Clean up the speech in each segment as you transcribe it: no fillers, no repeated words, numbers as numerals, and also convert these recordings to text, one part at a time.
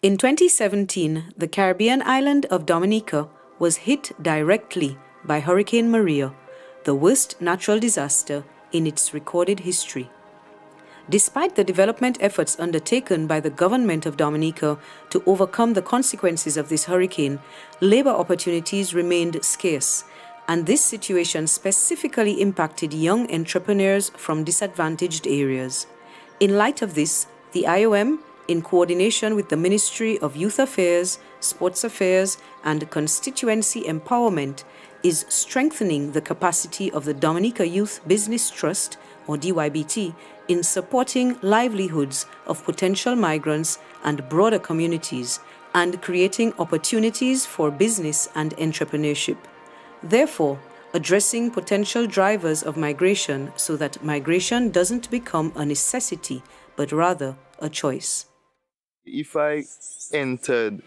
In 2017, the Caribbean island of Dominica was hit directly by Hurricane Maria, the worst natural disaster in its recorded history. Despite the development efforts undertaken by the government of Dominica to overcome the consequences of this hurricane, labor opportunities remained scarce, and this situation specifically impacted young entrepreneurs from disadvantaged areas. In light of this, the IOM, in coordination with the Ministry of Youth Affairs, Sports Affairs, and Constituency Empowerment, is strengthening the capacity of the Dominica Youth Business Trust, or DYBT, in supporting livelihoods of potential migrants and broader communities, and creating opportunities for business and entrepreneurship. Therefore, addressing potential drivers of migration so that migration doesn't become a necessity, but rather a choice. If I entered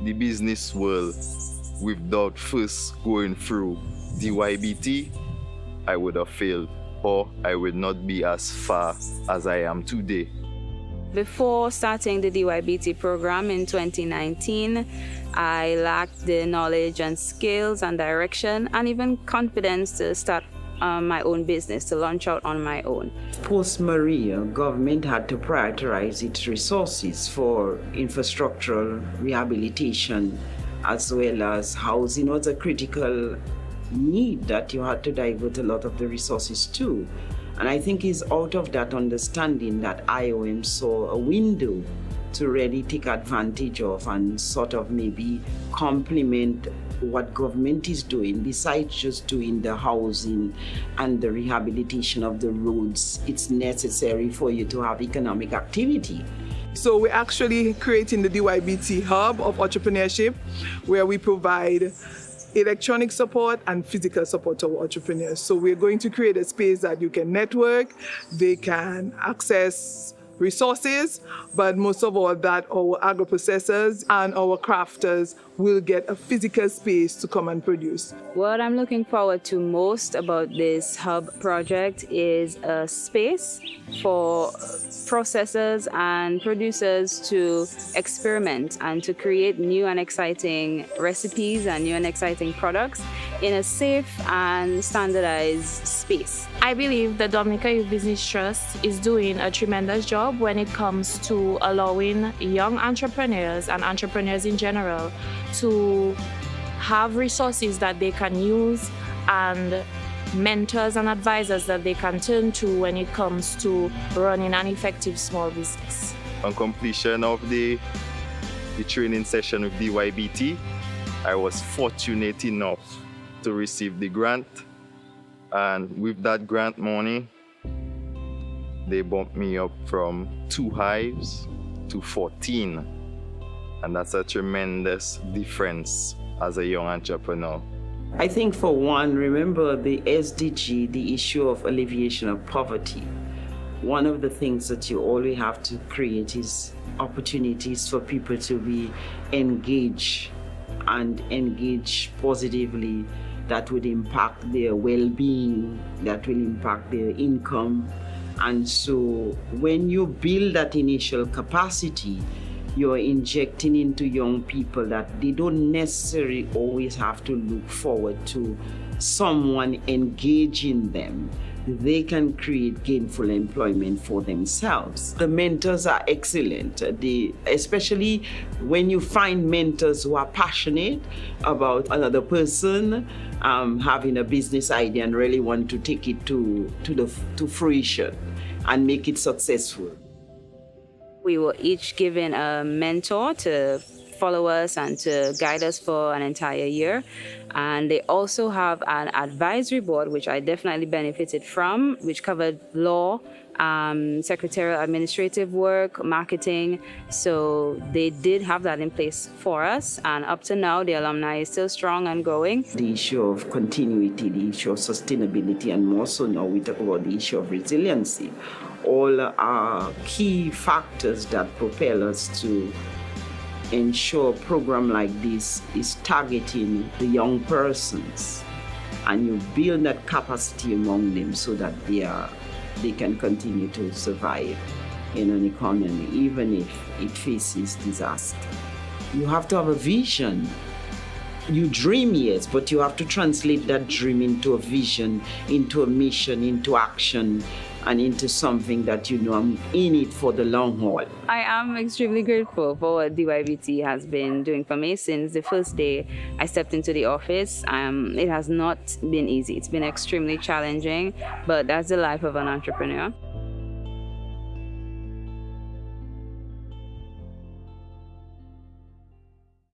the business world without first going through DYBT, I would have failed, or I would not be as far as I am today. Before starting the DYBT program in 2019, I lacked the knowledge and skills and direction and even confidence to start my own business, to launch out on my own. Post-Maria, government had to prioritize its resources for infrastructural rehabilitation as well as housing was a critical need that you had to divert a lot of the resources to. And I think it's out of that understanding that IOM saw a window to really take advantage of and sort of maybe complement what government is doing. Besides just doing the housing and the rehabilitation of the roads, it's necessary for you to have economic activity. So we're actually creating the DYBT Hub of Entrepreneurship, where we provide electronic support and physical support to entrepreneurs. So we're going to create a space that you can network, they can access resources, but most of all that our agro-processors and our crafters will get a physical space to come and produce. What I'm looking forward to most about this hub project is a space for processors and producers to experiment and to create new and exciting recipes and new and exciting products in a safe and standardized space. I believe the Dominica Youth Business Trust is doing a tremendous job when it comes to allowing young entrepreneurs and entrepreneurs in general to have resources that they can use and mentors and advisors that they can turn to when it comes to running an effective small business. On completion of the training session with DYBT, I was fortunate enough to receive the grant, and with that grant money, they bumped me up from 2 hives to 14, and that's a tremendous difference as a young entrepreneur. I think for one, remember the SDG, the issue of alleviation of poverty. One of the things that you always have to create is opportunities for people to be engaged and engage positively that would impact their well-being, that will impact their income. And so when you build that initial capacity, you're injecting into young people that they don't necessarily always have to look forward to someone engaging them. They can create gainful employment for themselves. The mentors are excellent, especially when you find mentors who are passionate about another person having a business idea and really want to take it to fruition and make it successful. We were each given a mentor to follow us and to guide us for an entire year. And they also have an advisory board, which I definitely benefited from, which covered law, secretarial administrative work, marketing. So they did have that in place for us. And up to now, the alumni is still strong and growing. The issue of continuity, the issue of sustainability, and more so now we talk about the issue of resiliency. All are key factors that propel us to ensure a program like this is targeting the young persons, and you build that capacity among them so that they can continue to survive. in an economy, even if it faces disaster. You have to have a vision. You dream, yes, but you have to translate that dream into a vision, into a mission, into action, and into something that you know I'm in it for the long haul. I am extremely grateful for what DYBT has been doing for me since the first day I stepped into the office. It has not been easy. It's been extremely challenging, but that's the life of an entrepreneur.